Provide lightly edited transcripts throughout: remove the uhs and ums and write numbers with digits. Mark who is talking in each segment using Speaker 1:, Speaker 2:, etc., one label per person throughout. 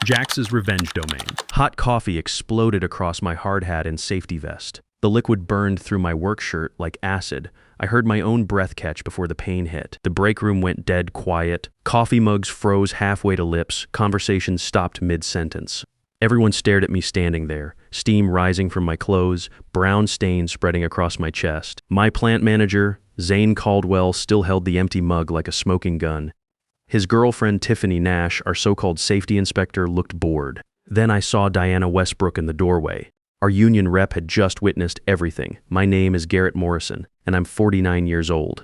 Speaker 1: Jax's revenge domain.
Speaker 2: Hot coffee exploded across my hard hat and safety vest. The liquid burned through my work shirt like acid. I heard my own breath catch before the pain hit. The break room went dead quiet. Coffee mugs froze halfway to lips. Conversations stopped mid-sentence. Everyone stared at me standing there, steam rising from my clothes, brown stains spreading across my chest. My plant manager, Zane Caldwell, still held the empty mug like a smoking gun. His girlfriend, Tiffany Nash, our so-called safety inspector, looked bored. Then I saw Diana Westbrook in the doorway. Our union rep had just witnessed everything. My name is Garrett Morrison, and I'm 49 years old.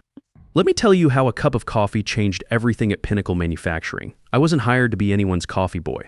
Speaker 2: Let me tell you how a cup of coffee changed everything at Pinnacle Manufacturing. I wasn't hired to be anyone's coffee boy.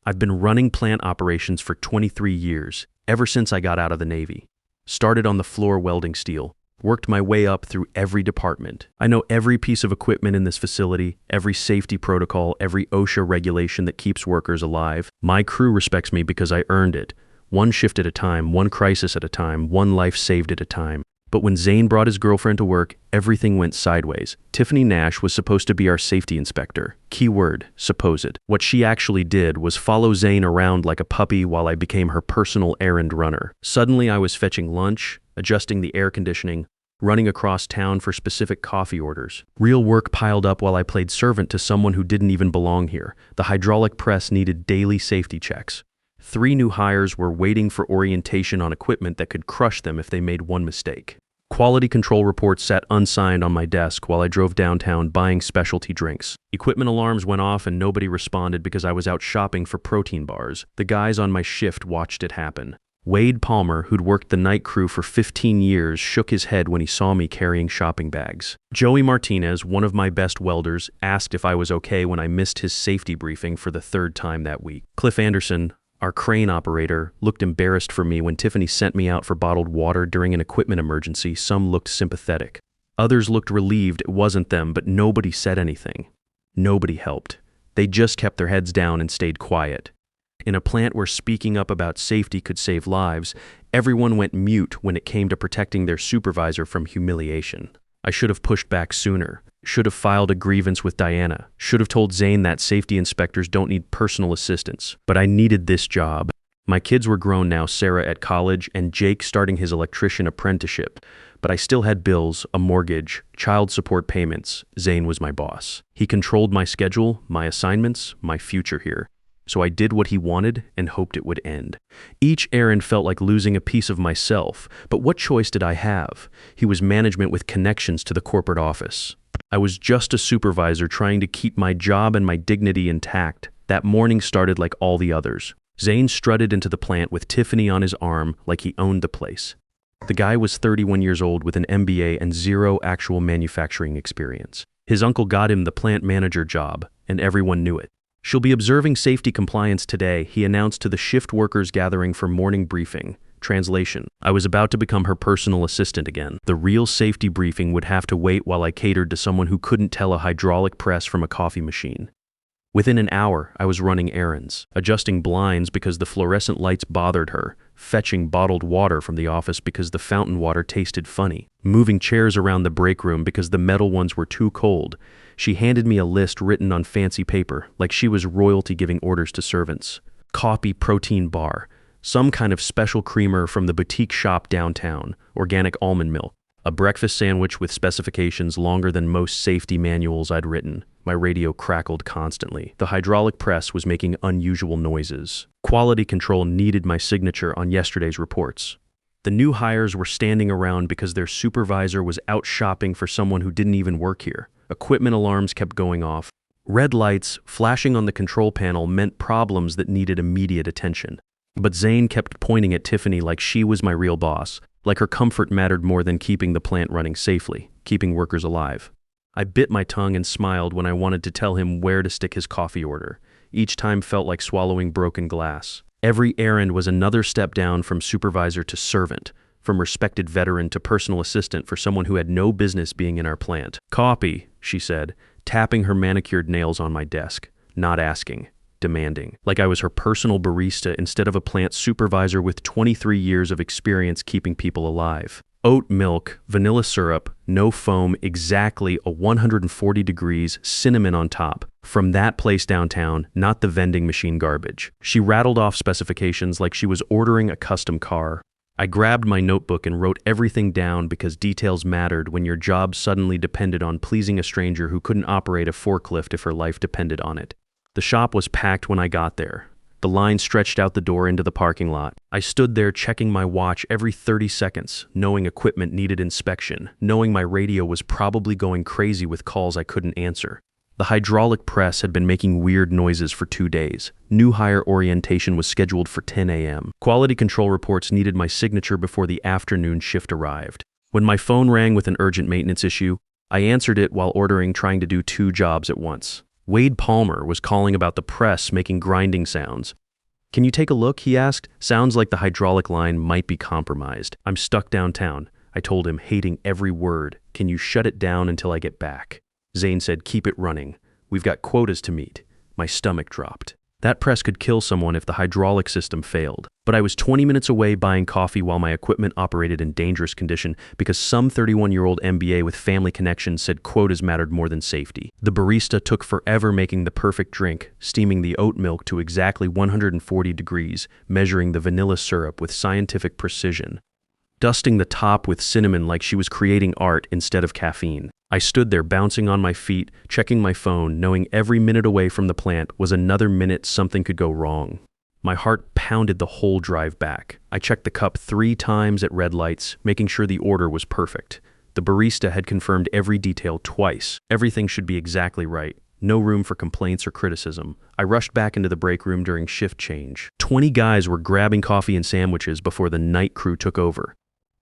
Speaker 2: I've been running plant operations for 23 years, ever since I got out of the Navy. Started on the floor welding steel, worked my way up through every department. I know every piece of equipment in this facility, every safety protocol, every OSHA regulation that keeps workers alive. My crew respects me because I earned it. One shift at a time, one crisis at a time, one life saved at a time. But when Zane brought his girlfriend to work, everything went sideways. Tiffany Nash was supposed to be our safety inspector. Keyword, supposed. What she actually did was follow Zane around like a puppy while I became her personal errand runner. Suddenly I was fetching lunch, adjusting the air conditioning, running across town for specific coffee orders. Real work piled up while I played servant to someone who didn't even belong here. The hydraulic press needed daily safety checks. 3 new hires were waiting for orientation on equipment that could crush them if they made one mistake. Quality control reports sat unsigned on my desk while I drove downtown buying specialty drinks. Equipment alarms went off and nobody responded because I was out shopping for protein bars. The guys on my shift watched it happen. Wade Palmer, who'd worked the night crew for 15 years, shook his head when he saw me carrying shopping bags. Joey Martinez, one of my best welders, asked if I was okay when I missed his safety briefing for the 3rd time that week. Cliff Anderson, our crane operator, looked embarrassed for me when Tiffany sent me out for bottled water during an equipment emergency. Some looked sympathetic. Others looked relieved it wasn't them, but nobody said anything. Nobody helped. They just kept their heads down and stayed quiet. In a plant where speaking up about safety could save lives, everyone went mute when it came to protecting their supervisor from humiliation. I should have pushed back sooner. Should have filed a grievance with Diana. Should have told Zane that safety inspectors don't need personal assistance. But I needed this job. My kids were grown now, Sarah at college and Jake starting his electrician apprenticeship. But I still had bills, a mortgage, child support payments. Zane was my boss. He controlled my schedule, my assignments, my future here. So I did what he wanted and hoped it would end. Each errand felt like losing a piece of myself, but what choice did I have? He was management with connections to the corporate office. I was just a supervisor trying to keep my job and my dignity intact. That morning started like all the others. Zane strutted into the plant with Tiffany on his arm like he owned the place. The guy was 31 years old with an MBA and 0 actual manufacturing experience. His uncle got him the plant manager job, and everyone knew it. She'll be observing safety compliance today, he announced to the shift workers gathering for morning briefing. Translation: I was about to become her personal assistant again. The real safety briefing would have to wait while I catered to someone who couldn't tell a hydraulic press from a coffee machine. Within an hour, I was running errands, adjusting blinds because the fluorescent lights bothered her, fetching bottled water from the office because the fountain water tasted funny, moving chairs around the break room because the metal ones were too cold. She handed me a list written on fancy paper, like she was royalty giving orders to servants. Coffee protein bar, some kind of special creamer from the boutique shop downtown, organic almond milk, a breakfast sandwich with specifications longer than most safety manuals I'd written. My radio crackled constantly. The hydraulic press was making unusual noises. Quality control needed my signature on yesterday's reports. The new hires were standing around because their supervisor was out shopping for someone who didn't even work here. Equipment alarms kept going off. Red lights flashing on the control panel meant problems that needed immediate attention. But Zane kept pointing at Tiffany like she was my real boss, like her comfort mattered more than keeping the plant running safely, keeping workers alive. I bit my tongue and smiled when I wanted to tell him where to stick his coffee order. Each time felt like swallowing broken glass. Every errand was another step down from supervisor to servant, from respected veteran to personal assistant for someone who had no business being in our plant. Copy, she said, tapping her manicured nails on my desk, not asking, demanding, like I was her personal barista instead of a plant supervisor with 23 years of experience keeping people alive. Oat milk, vanilla syrup, no foam, exactly a 140 degrees, cinnamon on top. From that place downtown, not the vending machine garbage. She rattled off specifications like she was ordering a custom car. I grabbed my notebook and wrote everything down because details mattered when your job suddenly depended on pleasing a stranger who couldn't operate a forklift if her life depended on it. The shop was packed when I got there. The line stretched out the door into the parking lot. I stood there checking my watch every 30 seconds, knowing equipment needed inspection, knowing my radio was probably going crazy with calls I couldn't answer. The hydraulic press had been making weird noises for 2 days. New hire orientation was scheduled for 10 a.m. Quality control reports needed my signature before the afternoon shift arrived. When my phone rang with an urgent maintenance issue, I answered it while trying to do 2 jobs at once. Wade Palmer was calling about the press making grinding sounds. "Can you take a look?" he asked. "Sounds like the hydraulic line might be compromised. I'm stuck downtown," I told him, hating every word. "Can you shut it down until I get back?" Zane said, "Keep it running. We've got quotas to meet." My stomach dropped. That press could kill someone if the hydraulic system failed. But I was 20 minutes away buying coffee while my equipment operated in dangerous condition because some 31-year-old MBA with family connections said quotas mattered more than safety. The barista took forever making the perfect drink, steaming the oat milk to exactly 140 degrees, measuring the vanilla syrup with scientific precision, dusting the top with cinnamon like she was creating art instead of caffeine. I stood there bouncing on my feet, checking my phone, knowing every minute away from the plant was another minute something could go wrong. My heart pounded the whole drive back. I checked the cup 3 times at red lights, making sure the order was perfect. The barista had confirmed every detail twice. Everything should be exactly right. No room for complaints or criticism. I rushed back into the break room during shift change. 20 guys were grabbing coffee and sandwiches before the night crew took over.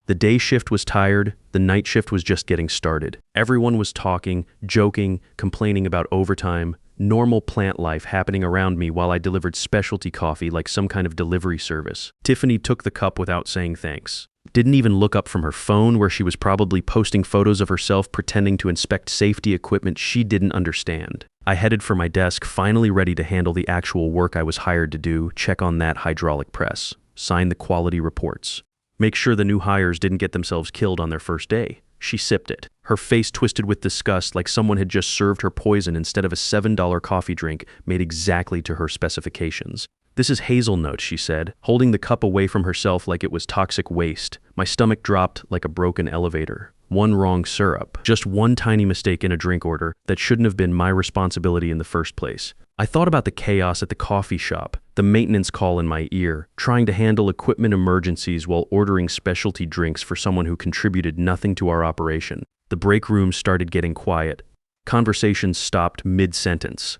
Speaker 2: The day shift was tired, the night shift was just getting started. Everyone was talking, joking, complaining about overtime, normal plant life happening around me while I delivered specialty coffee like some kind of delivery service. Tiffany took the cup without saying thanks. Didn't even look up from her phone where she was probably posting photos of herself pretending to inspect safety equipment she didn't understand. I headed for my desk, finally ready to handle the actual work I was hired to do, check on that hydraulic press, sign the quality reports. Make sure the new hires didn't get themselves killed on their first day. She sipped it, her face twisted with disgust like someone had just served her poison instead of a $7 coffee drink made exactly to her specifications. "This is hazelnut," she said, holding the cup away from herself like it was toxic waste. My stomach dropped like a broken elevator. One wrong syrup. Just one tiny mistake in a drink order that shouldn't have been my responsibility in the first place. I thought about the chaos at the coffee shop, the maintenance call in my ear, trying to handle equipment emergencies while ordering specialty drinks for someone who contributed nothing to our operation. The break room started getting quiet. Conversations stopped mid-sentence.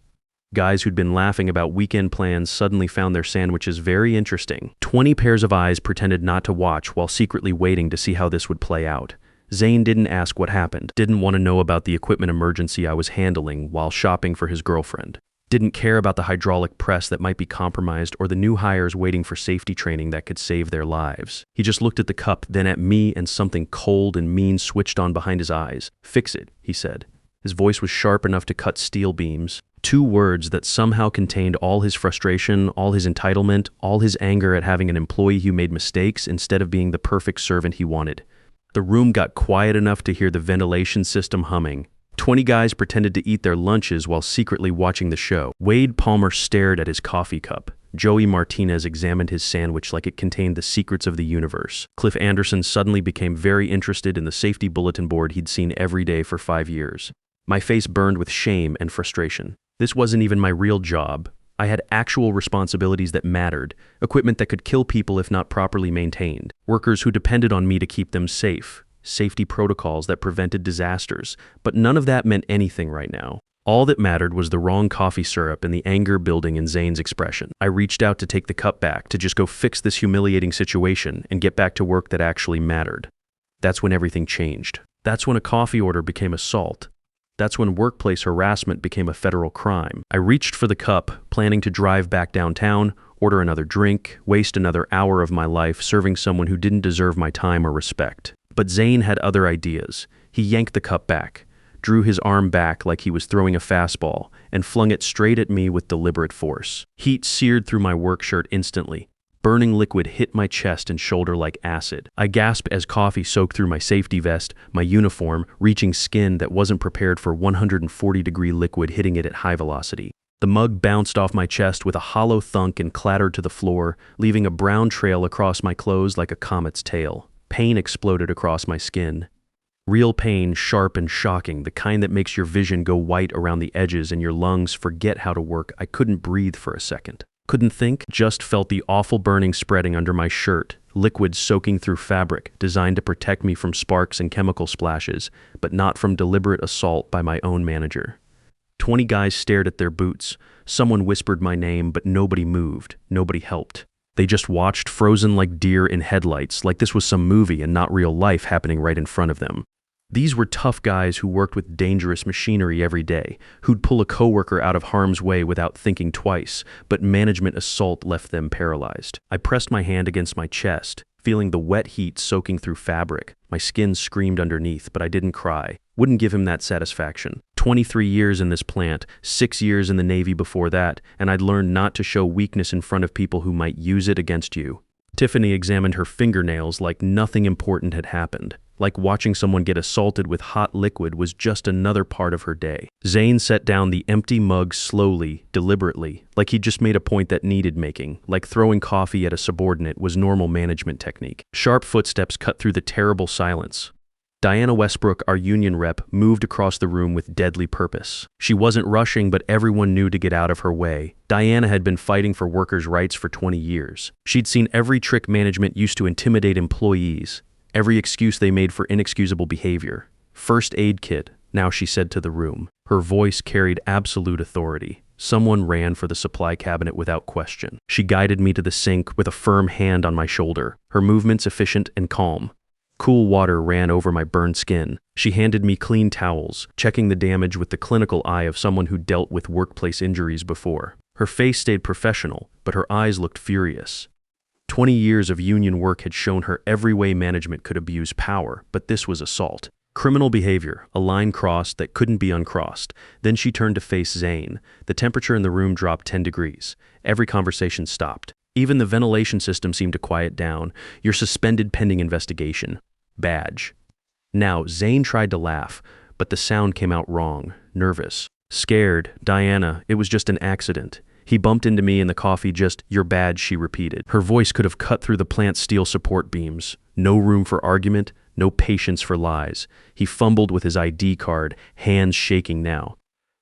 Speaker 2: Guys who'd been laughing about weekend plans suddenly found their sandwiches very interesting. 20 pairs of eyes pretended not to watch while secretly waiting to see how this would play out. Zane didn't ask what happened, didn't want to know about the equipment emergency I was handling while shopping for his girlfriend. Didn't care about the hydraulic press that might be compromised or the new hires waiting for safety training that could save their lives. He just looked at the cup, then at me, and something cold and mean switched on behind his eyes. "Fix it," he said. His voice was sharp enough to cut steel beams. 2 words that somehow contained all his frustration, all his entitlement, all his anger at having an employee who made mistakes instead of being the perfect servant he wanted. The room got quiet enough to hear the ventilation system humming. 20 guys pretended to eat their lunches while secretly watching the show. Wade Palmer stared at his coffee cup. Joey Martinez examined his sandwich like it contained the secrets of the universe. Cliff Anderson suddenly became very interested in the safety bulletin board he'd seen every day for 5 years. My face burned with shame and frustration. This wasn't even my real job. I had actual responsibilities that mattered, equipment that could kill people if not properly maintained, workers who depended on me to keep them safe, safety protocols that prevented disasters, but none of that meant anything right now. All that mattered was the wrong coffee syrup and the anger building in Zane's expression. I reached out to take the cup back, to just go fix this humiliating situation and get back to work that actually mattered. That's when everything changed. That's when a coffee order became assault. That's when workplace harassment became a federal crime. I reached for the cup, planning to drive back downtown, order another drink, waste another hour of my life serving someone who didn't deserve my time or respect. But Zane had other ideas. He yanked the cup back, drew his arm back like he was throwing a fastball, and flung it straight at me with deliberate force. Heat seared through my work shirt instantly. Burning liquid hit my chest and shoulder like acid. I gasped as coffee soaked through my safety vest, my uniform, reaching skin that wasn't prepared for 140-degree liquid hitting it at high velocity. The mug bounced off my chest with a hollow thunk and clattered to the floor, leaving a brown trail across my clothes like a comet's tail. Pain exploded across my skin. Real pain, sharp and shocking, the kind that makes your vision go white around the edges and your lungs forget how to work. I couldn't breathe for a second. Couldn't think, just felt the awful burning spreading under my shirt, liquid soaking through fabric, designed to protect me from sparks and chemical splashes, but not from deliberate assault by my own manager. 20 guys stared at their boots. Someone whispered my name, but nobody moved. Nobody helped. They just watched, frozen like deer in headlights, like this was some movie and not real life happening right in front of them. These were tough guys who worked with dangerous machinery every day, who'd pull a coworker out of harm's way without thinking twice, but management assault left them paralyzed. I pressed my hand against my chest, feeling the wet heat soaking through fabric. My skin screamed underneath, but I didn't cry. Wouldn't give him that satisfaction. 23 years in this plant, 6 years in the Navy before that, and I'd learned not to show weakness in front of people who might use it against you. Tiffany examined her fingernails like nothing important had happened. Like watching someone get assaulted with hot liquid was just another part of her day. Zane set down the empty mug slowly, deliberately, like he'd just made a point that needed making, like throwing coffee at a subordinate was normal management technique. Sharp footsteps cut through the terrible silence. Diana Westbrook, our union rep, moved across the room with deadly purpose. She wasn't rushing, but everyone knew to get out of her way. Diana had been fighting for workers' rights for 20 years. She'd seen every trick management used to intimidate employees, every excuse they made for inexcusable behavior. First aid kit, now she said to the room. Her voice carried absolute authority. Someone ran for the supply cabinet without question. She guided me to the sink with a firm hand on my shoulder, her movements efficient and calm. Cool water ran over my burned skin. She handed me clean towels, checking the damage with the clinical eye of someone who dealt with workplace injuries before. Her face stayed professional, but her eyes looked furious. 20 years of union work had shown her every way management could abuse power, but this was assault. Criminal behavior, a line crossed that couldn't be uncrossed. Then she turned to face Zane. The temperature in the room dropped 10 degrees. Every conversation stopped. Even the ventilation system seemed to quiet down. You're suspended pending investigation. Badge. Now, Zane tried to laugh, but the sound came out wrong, nervous. Scared, Diana, it was just an accident. He bumped into me in the coffee, just, your badge, she repeated. Her voice could have cut through the plant's steel support beams. No room for argument, no patience for lies. He fumbled with his ID card, hands shaking now.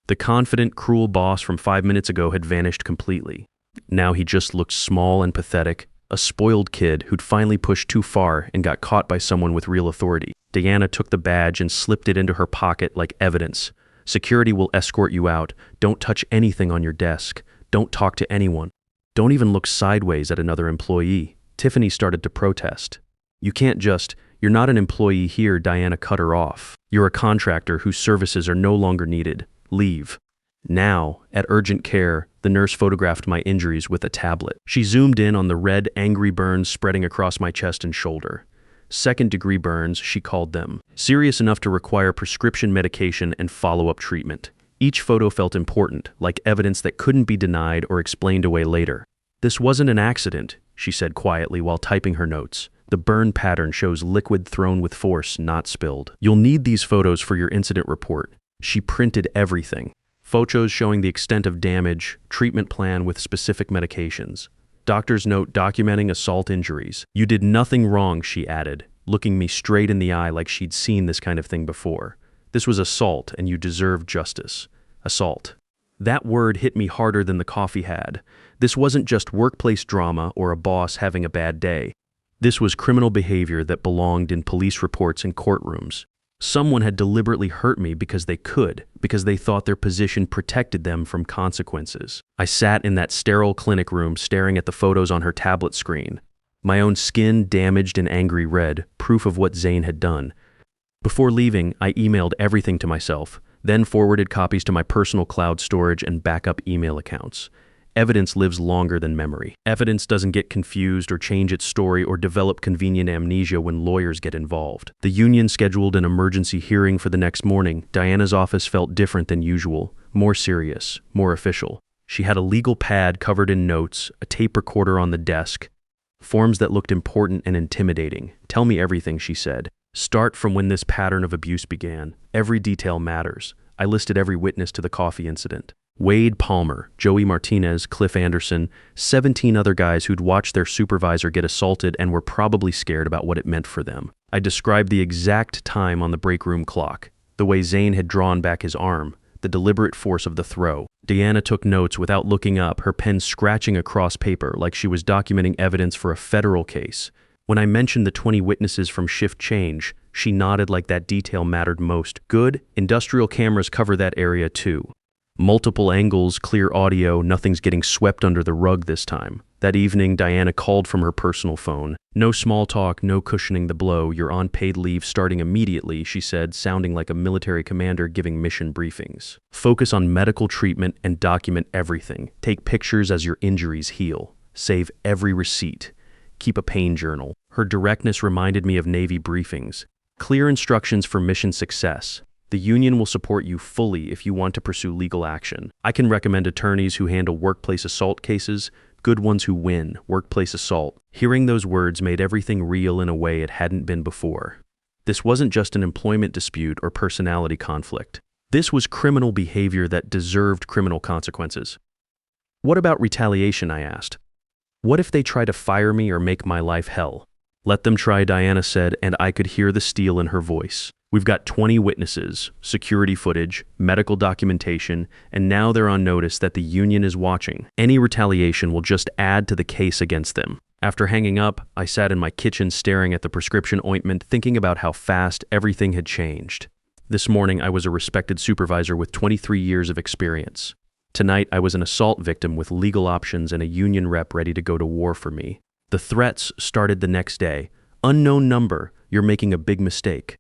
Speaker 2: The confident, cruel boss from 5 minutes ago had vanished completely. Now he just looked small and pathetic, a spoiled kid who'd finally pushed too far and got caught by someone with real authority. Diana took the badge and slipped it into her pocket like evidence. Security will escort you out. Don't touch anything on your desk. Don't talk to anyone. Don't even look sideways at another employee. Tiffany started to protest. You can't just, you're not an employee here, Diana cut her off. You're a contractor whose services are no longer needed. Leave. Now, at urgent care, the nurse photographed my injuries with a tablet. She zoomed in on the red, angry burns spreading across my chest and shoulder. Second-degree burns, she called them. Serious enough to require prescription medication and follow-up treatment. Each photo felt important, like evidence that couldn't be denied or explained away later. This wasn't an accident, she said quietly while typing her notes. The burn pattern shows liquid thrown with force, not spilled. You'll need these photos for your incident report. She printed everything. Photos showing the extent of damage, treatment plan with specific medications. Doctor's note documenting assault injuries. You did nothing wrong, she added, looking me straight in the eye like she'd seen this kind of thing before. This was assault, and you deserve justice. Assault. That word hit me harder than the coffee had. This wasn't just workplace drama or a boss having a bad day. This was criminal behavior that belonged in police reports and courtrooms. Someone had deliberately hurt me because they could, because they thought their position protected them from consequences. I sat in that sterile clinic room staring at the photos on her tablet screen. My own skin damaged and angry red, proof of what Zane had done. Before leaving, I emailed everything to myself, then forwarded copies to my personal cloud storage and backup email accounts. Evidence lives longer than memory. Evidence doesn't get confused or change its story or develop convenient amnesia when lawyers get involved. The union scheduled an emergency hearing for the next morning. Diana's office felt different than usual, more serious, more official. She had a legal pad covered in notes, a tape recorder on the desk. Forms that looked important and intimidating. "Tell me everything," she said. "Start from when this pattern of abuse began. Every detail matters." I listed every witness to the coffee incident. Wade Palmer, Joey Martinez, Cliff Anderson, 17 other guys who'd watched their supervisor get assaulted and were probably scared about what it meant for them. I described the exact time on the break room clock, the way Zane had drawn back his arm, the deliberate force of the throw. Deanna took notes without looking up, her pen scratching across paper like she was documenting evidence for a federal case. When I mentioned the 20 witnesses from shift change, she nodded like that detail mattered most. "Good, industrial cameras cover that area too. Multiple angles, clear audio, nothing's getting swept under the rug this time." That evening, Diana called from her personal phone. "No small talk, no cushioning the blow. You're on paid leave starting immediately," she said, sounding like a military commander giving mission briefings. "Focus on medical treatment and document everything. Take pictures as your injuries heal. Save every receipt. Keep a pain journal." Her directness reminded me of Navy briefings. Clear instructions for mission success. "The union will support you fully if you want to pursue legal action. I can recommend attorneys who handle workplace assault cases, good ones who win, workplace assault." Hearing those words made everything real in a way it hadn't been before. This wasn't just an employment dispute or personality conflict. This was criminal behavior that deserved criminal consequences. "What about retaliation?" I asked. "What if they try to fire me or make my life hell?" "Let them try," Diana said, and I could hear the steel in her voice. "We've got 20 witnesses, security footage, medical documentation, and now they're on notice that the union is watching. Any retaliation will just add to the case against them." After hanging up, I sat in my kitchen staring at the prescription ointment, thinking about how fast everything had changed. This morning, I was a respected supervisor with 23 years of experience. Tonight, I was an assault victim with legal options and a union rep ready to go to war for me. The threats started the next day. "Unknown number, you're making a big mistake."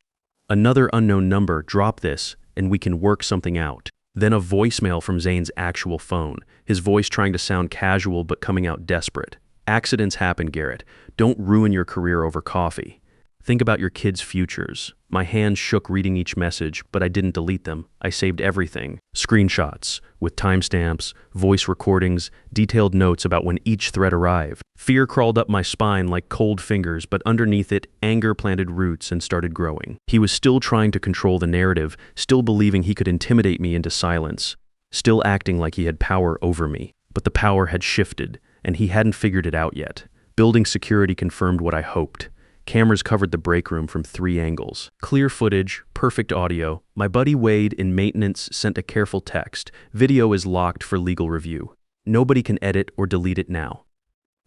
Speaker 2: "Another unknown number, drop this, and we can work something out." Then a voicemail from Zane's actual phone, his voice trying to sound casual but coming out desperate. "Accidents happen, Garrett. Don't ruin your career over coffee. Think about your kids' futures." My hands shook reading each message, but I didn't delete them. I saved everything. Screenshots, with timestamps, voice recordings, detailed notes about when each threat arrived. Fear crawled up my spine like cold fingers, but underneath it, anger planted roots and started growing. He was still trying to control the narrative, still believing he could intimidate me into silence, still acting like he had power over me. But the power had shifted, and he hadn't figured it out yet. Building security confirmed what I hoped. Cameras covered the break room from 3 angles. Clear footage, perfect audio. My buddy Wade in maintenance sent a careful text. "Video is locked for legal review. Nobody can edit or delete it now."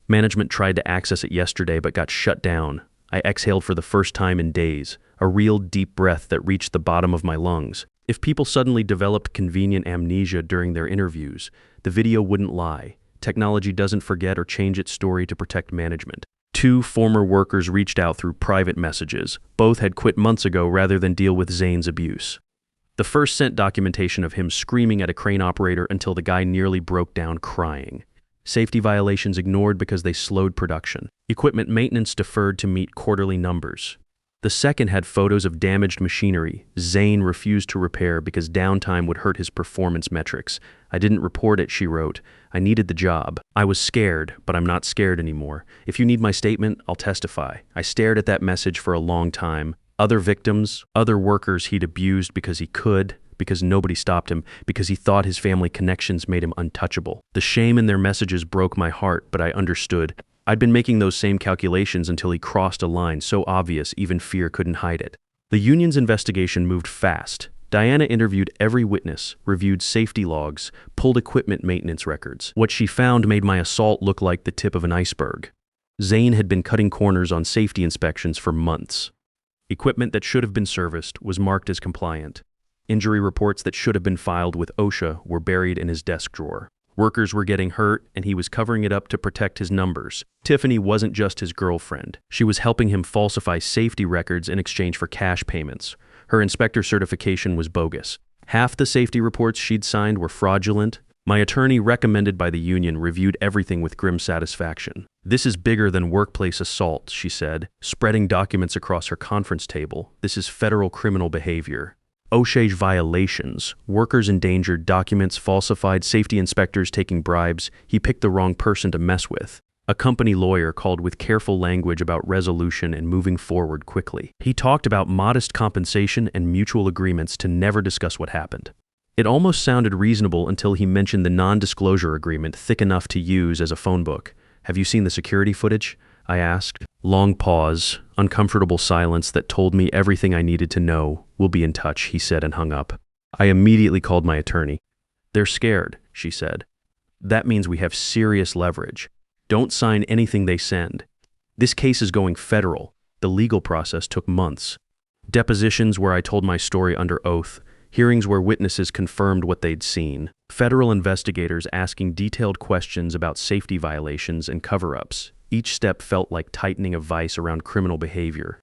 Speaker 2: Management tried to access it yesterday but got shut down. I exhaled for the first time in days, a real deep breath that reached the bottom of my lungs. If people suddenly developed convenient amnesia during their interviews, the video wouldn't lie. Technology doesn't forget or change its story to protect management. 2 former workers reached out through private messages. Both had quit months ago rather than deal with Zane's abuse. The first sent documentation of him screaming at a crane operator until the guy nearly broke down crying. Safety violations ignored because they slowed production. Equipment maintenance deferred to meet quarterly numbers. The second had photos of damaged machinery Zane refused to repair because downtime would hurt his performance metrics. "I didn't report it," she wrote. "I needed the job. I was scared, but I'm not scared anymore. If you need my statement, I'll testify." I stared at that message for a long time. Other victims, other workers he'd abused because he could, because nobody stopped him, because he thought his family connections made him untouchable. The shame in their messages broke my heart, but I understood. I'd been making those same calculations until he crossed a line so obvious even fear couldn't hide it. The union's investigation moved fast. Diana interviewed every witness, reviewed safety logs, pulled equipment maintenance records. What she found made my assault look like the tip of an iceberg. Zane had been cutting corners on safety inspections for months. Equipment that should have been serviced was marked as compliant. Injury reports that should have been filed with OSHA were buried in his desk drawer. Workers were getting hurt, and he was covering it up to protect his numbers. Tiffany wasn't just his girlfriend. She was helping him falsify safety records in exchange for cash payments. Her inspector certification was bogus. Half the safety reports she'd signed were fraudulent. My attorney, recommended by the union, reviewed everything with grim satisfaction. "This is bigger than workplace assault," she said, spreading documents across her conference table. "This is federal criminal behavior. OSHA violations, workers endangered, documents falsified, safety inspectors taking bribes. He picked the wrong person to mess with." A company lawyer called with careful language about resolution and moving forward quickly. He talked about modest compensation and mutual agreements to never discuss what happened. It almost sounded reasonable until he mentioned the non-disclosure agreement thick enough to use as a phone book. "Have you seen the security footage?" I asked. Long pause, uncomfortable silence that told me everything I needed to know. "We'll be in touch," he said and hung up. I immediately called my attorney. "They're scared," she said. "That means we have serious leverage. Don't sign anything they send. This case is going federal. The legal process took months. Depositions where I told my story under oath, hearings where witnesses confirmed what they'd seen, federal investigators asking detailed questions about safety violations and cover-ups. Each step felt like tightening a vice around criminal behavior.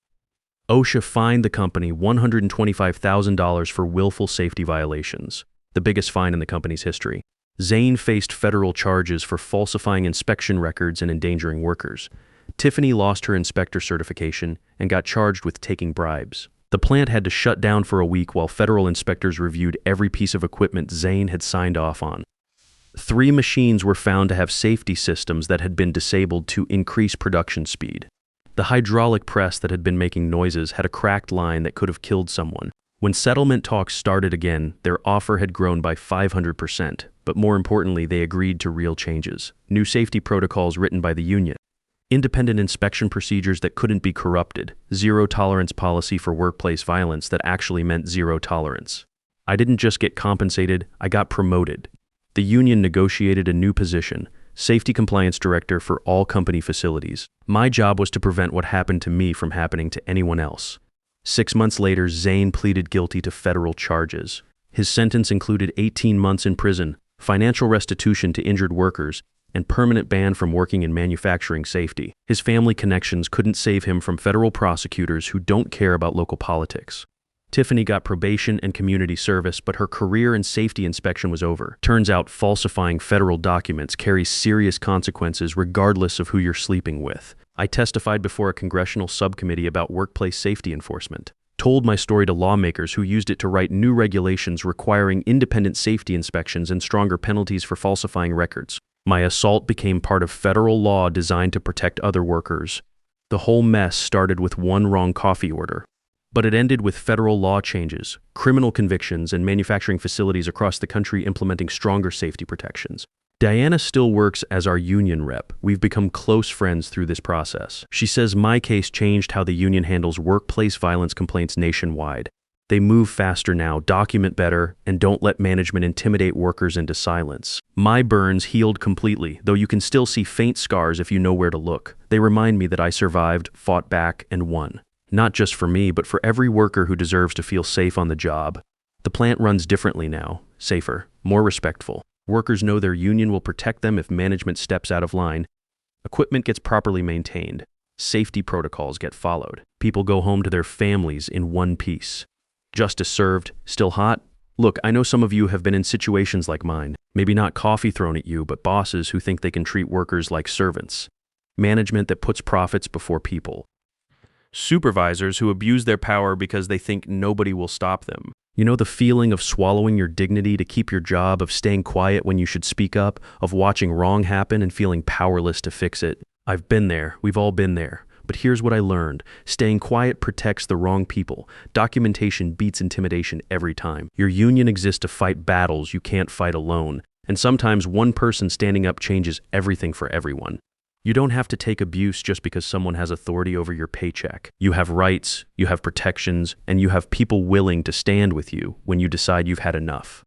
Speaker 2: OSHA fined the company $125,000 for willful safety violations, the biggest fine in the company's history. Zane faced federal charges for falsifying inspection records and endangering workers. Tiffany lost her inspector certification and got charged with taking bribes. The plant had to shut down for a week while federal inspectors reviewed every piece of equipment Zane had signed off on. 3 machines were found to have safety systems that had been disabled to increase production speed. The hydraulic press that had been making noises had a cracked line that could have killed someone. When settlement talks started again, their offer had grown by 500%, but more importantly, they agreed to real changes. New safety protocols written by the union. Independent inspection procedures that couldn't be corrupted. Zero tolerance policy for workplace violence that actually meant zero tolerance. I didn't just get compensated, I got promoted. The union negotiated a new position, Safety Compliance Director for all company facilities. My job was to prevent what happened to me from happening to anyone else. 6 months later, Zane pleaded guilty to federal charges. His sentence included 18 months in prison, financial restitution to injured workers, and permanent ban from working in manufacturing safety. His family connections couldn't save him from federal prosecutors who don't care about local politics. Tiffany got probation and community service, but her career in safety inspection was over. Turns out falsifying federal documents carries serious consequences regardless of who you're sleeping with. I testified before a congressional subcommittee about workplace safety enforcement. Told my story to lawmakers who used it to write new regulations requiring independent safety inspections and stronger penalties for falsifying records. My assault became part of federal law designed to protect other workers. The whole mess started with one wrong coffee order. But it ended with federal law changes, criminal convictions, and manufacturing facilities across the country implementing stronger safety protections. Diana still works as our union rep. We've become close friends through this process. She says my case changed how the union handles workplace violence complaints nationwide. They move faster now, document better, and don't let management intimidate workers into silence. My burns healed completely, though you can still see faint scars if you know where to look. They remind me that I survived, fought back, and won. Not just for me, but for every worker who deserves to feel safe on the job. The plant runs differently now, safer, more respectful. Workers know their union will protect them if management steps out of line. Equipment gets properly maintained. Safety protocols get followed. People go home to their families in one piece. Justice served, still hot? Look, I know some of you have been in situations like mine. Maybe not coffee thrown at you, but bosses who think they can treat workers like servants. Management that puts profits before people. Supervisors who abuse their power because they think nobody will stop them. You know the feeling of swallowing your dignity to keep your job, of staying quiet when you should speak up, of watching wrong happen and feeling powerless to fix it? I've been there. We've all been there. But here's what I learned. Staying quiet protects the wrong people. Documentation beats intimidation every time. Your union exists to fight battles you can't fight alone. And sometimes one person standing up changes everything for everyone. You don't have to take abuse just because someone has authority over your paycheck. You have rights, you have protections, and you have people willing to stand with you when you decide you've had enough.